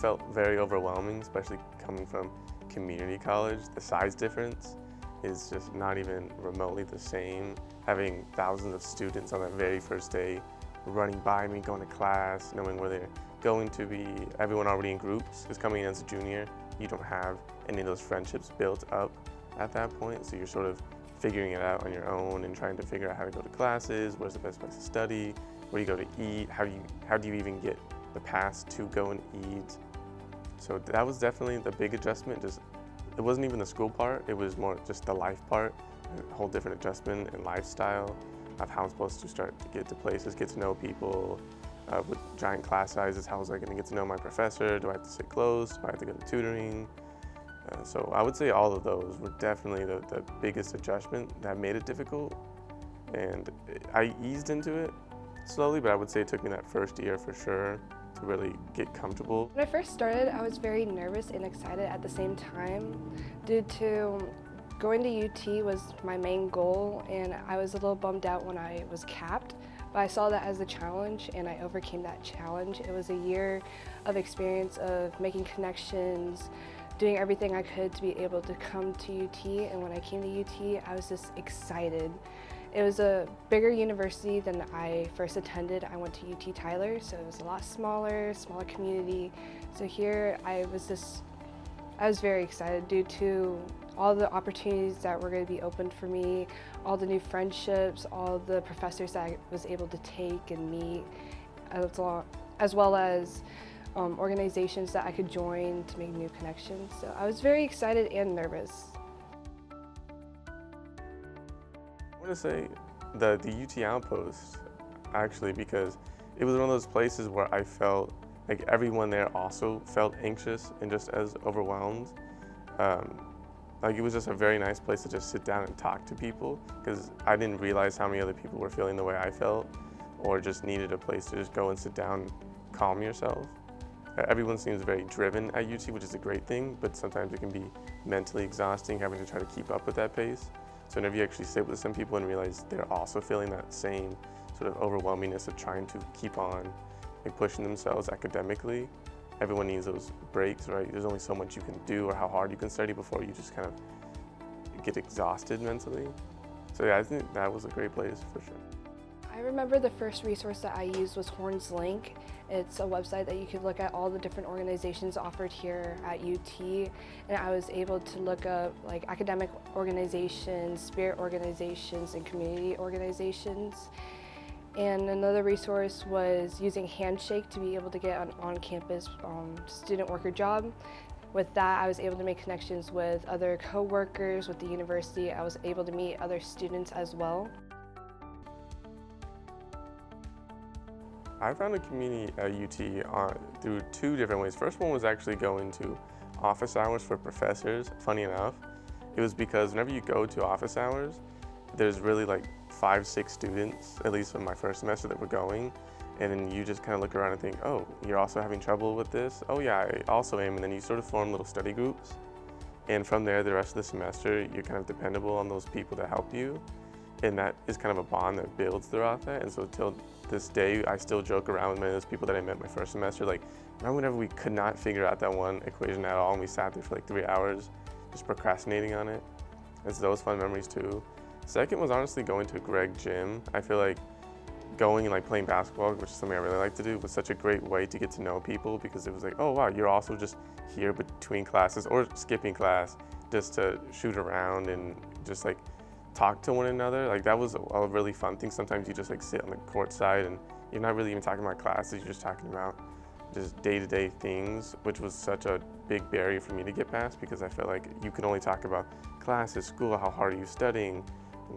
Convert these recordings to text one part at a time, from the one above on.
felt very overwhelming, especially coming from community college. The size difference is just not even remotely the same. Having thousands of students on that very first day running by me, going to class, knowing where they're going to be, everyone already in groups, because coming in as a junior, you don't have any of those friendships built up at that point, so you're sort of figuring it out on your own and trying to figure out how to go to classes, where's the best place to study, where do you go to eat, how do you even get the pass to go and eat. So that was definitely the big adjustment. Just it wasn't even the school part, it was more just the life part, a whole different adjustment and lifestyle of how I'm supposed to start to get to places, get to know people. With giant class sizes, how was I going to get to know my professor? Do I have to sit close? Do I have to go to tutoring? So I would say all of those were definitely the biggest adjustment that made it difficult. And I eased into it slowly, but I would say it took me that first year for sure to really get comfortable. When I first started, I was very nervous and excited at the same time due to going to UT was my main goal, and I was a little bummed out when I was capped. But I saw that as a challenge, and I overcame that challenge. It was a year of experience of making connections, doing everything I could to be able to come to UT, and when I came to UT, I was just excited. It was a bigger university than I first attended. I went to UT Tyler, so it was a lot smaller community. So here I was very excited due to all the opportunities that were going to be opened for me, all the new friendships, all the professors that I was able to take and meet, as well as organizations that I could join to make new connections. So I was very excited and nervous. I want to say the UT Outpost, actually, because it was one of those places where I felt like everyone there also felt anxious and just as overwhelmed. Like it was just a very nice place to just sit down and talk to people, because I didn't realize how many other people were feeling the way I felt, or just needed a place to just go and sit down, calm yourself. Everyone seems very driven at UT, which is a great thing, but sometimes it can be mentally exhausting having to try to keep up with that pace. So whenever you actually sit with some people and realize they're also feeling that same sort of overwhelmingness of trying to keep on like pushing themselves academically, everyone needs those breaks, right? There's only so much you can do or how hard you can study before you just kind of get exhausted mentally. So yeah, I think that was a great place for sure. I remember the first resource that I used was Horns Link. It's a website that you could look at all the different organizations offered here at UT, and I was able to look up like academic organizations, spirit organizations, and community organizations. And another resource was using Handshake to be able to get an on-campus student worker job. With that, I was able to make connections with other co-workers with the university. I was able to meet other students as well. I found a community at UT through two different ways. First one was actually going to office hours for professors. Funny enough, it was because whenever you go to office hours, there's really like 5-6 students, at least in my first semester, that were going, and then you just kind of look around and think, oh, you're also having trouble with this? Oh yeah, I also am. And then you sort of form little study groups, and from there, the rest of the semester, you're kind of dependable on those people to help you, and that is kind of a bond that builds throughout that. And so till this day, I still joke around with many of those people that I met my first semester, like, remember whenever we could not figure out that one equation at all, and we sat there for like 3 hours just procrastinating on it? It's those fun memories too. Second was honestly going to a Greg gym. I feel like going and like playing basketball, which is something I really like to do, was such a great way to get to know people, because it was like, oh wow, you're also just here between classes or skipping class just to shoot around and just like talk to one another. Like that was a really fun thing. Sometimes you just like sit on the court side and you're not really even talking about classes, you're just talking about just day-to-day things, which was such a big barrier for me to get past, because I felt like you could only talk about classes, school, how hard are you studying,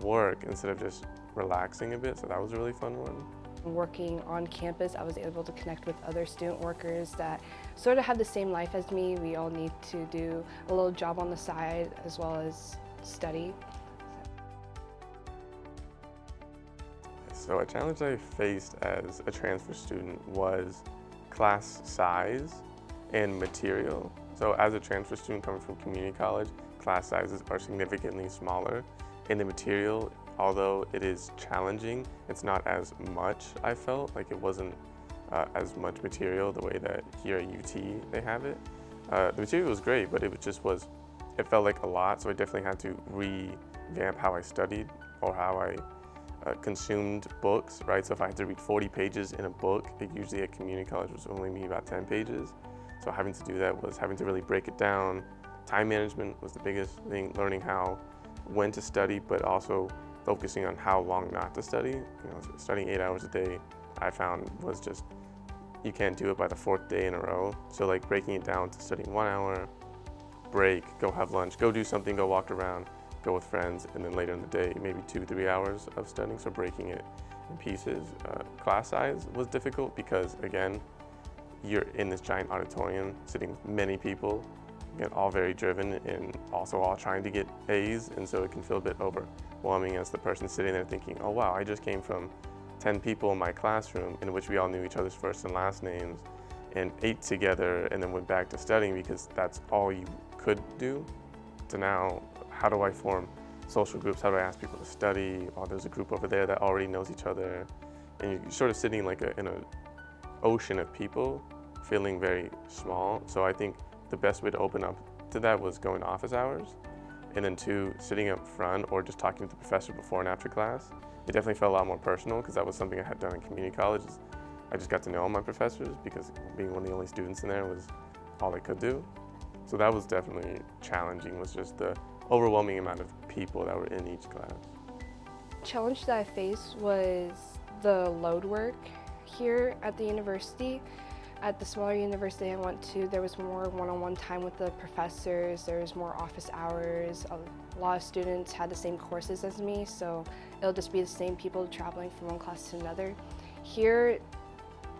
work, instead of just relaxing a bit. So that was a really fun one. Working on campus, I was able to connect with other student workers that sort of have the same life as me. We all need to do a little job on the side as well as study. So a challenge I faced as a transfer student was class size and material. So as a transfer student coming from community college, class sizes are significantly smaller, and the material, although it is challenging, it's not as much. I felt like it wasn't as much material the way that here at UT they have it. The material was great, but it felt like a lot, so I definitely had to revamp how I studied or how I consumed books, right? So if I had to read 40 pages in a book, it usually at community college was only maybe about 10 pages. So having to do that was having to really break it down. Time management was the biggest thing, learning when to study, but also focusing on how long not to study. You know, studying 8 hours a day, I found was just, you can't do it by the 4th day in a row. So like breaking it down to studying 1 hour, break, go have lunch, go do something, go walk around, go with friends, and then later in the day, maybe 2-3 hours of studying, so breaking it in pieces. Class size was difficult because, again, you're in this giant auditorium sitting with many people, again, all very driven and also all trying to get A's, and so it can feel a bit overwhelming as the person sitting there thinking, oh wow, I just came from 10 people in my classroom in which we all knew each other's first and last names and ate together and then went back to studying because that's all you could do, to now, how do I form social groups? How do I ask people to study? Oh, there's a group over there that already knows each other. And you're sort of sitting like in an ocean of people, feeling very small. So I think the best way to open up to that was going to office hours. And then 2, sitting up front or just talking to the professor before and after class. It definitely felt a lot more personal because that was something I had done in community college. I just got to know all my professors because being one of the only students in there was all I could do. So that was definitely challenging, was just the overwhelming amount of people that were in each class. Challenge that I faced was the load work here at the university. At the smaller university I went to, there was more one-on-one time with the professors, there was more office hours. A lot of students had the same courses as me, so it'll just be the same people traveling from one class to another. Here,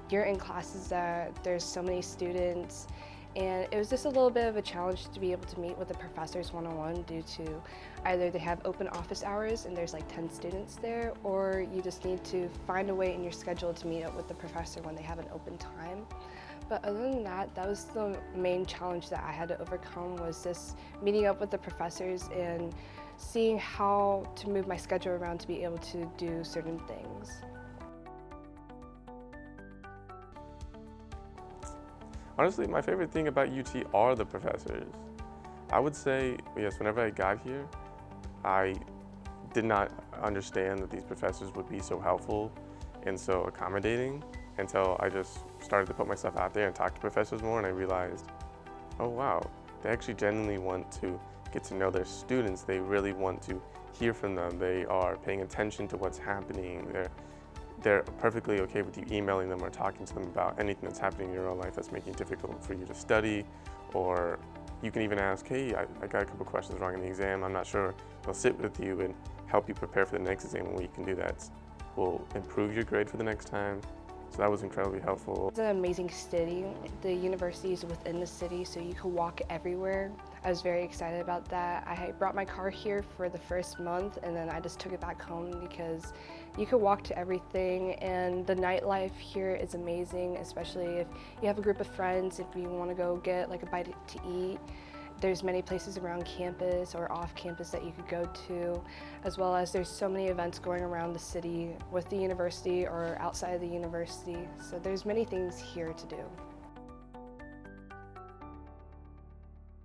you're in classes that there's so many students, and it was just a little bit of a challenge to be able to meet with the professors one-on-one due to either they have open office hours and there's like 10 students there, or you just need to find a way in your schedule to meet up with the professor when they have an open time. But other than that, that was the main challenge that I had to overcome, was just meeting up with the professors and seeing how to move my schedule around to be able to do certain things. Honestly, my favorite thing about UT are the professors. I would say, yes, whenever I got here, I did not understand that these professors would be so helpful and so accommodating until I just started to put myself out there and talk to professors more, and I realized, oh wow, they actually genuinely want to get to know their students. They really want to hear from them. They are paying attention to what's happening. They're perfectly okay with you emailing them or talking to them about anything that's happening in your own life that's making it difficult for you to study, or you can even ask, hey, I got a couple questions wrong in the exam, I'm not sure. They'll sit with you and help you prepare for the next exam, and what you can do that will improve your grade for the next time. So that was incredibly helpful. It's an amazing city. The university is within the city, so you can walk everywhere. I was very excited about that. I brought my car here for the first month, and then I just took it back home because you could walk to everything, and the nightlife here is amazing, especially if you have a group of friends, if you want to go get like a bite to eat. There's many places around campus or off campus that you could go to, as well as there's so many events going around the city with the university or outside of the university. So there's many things here to do.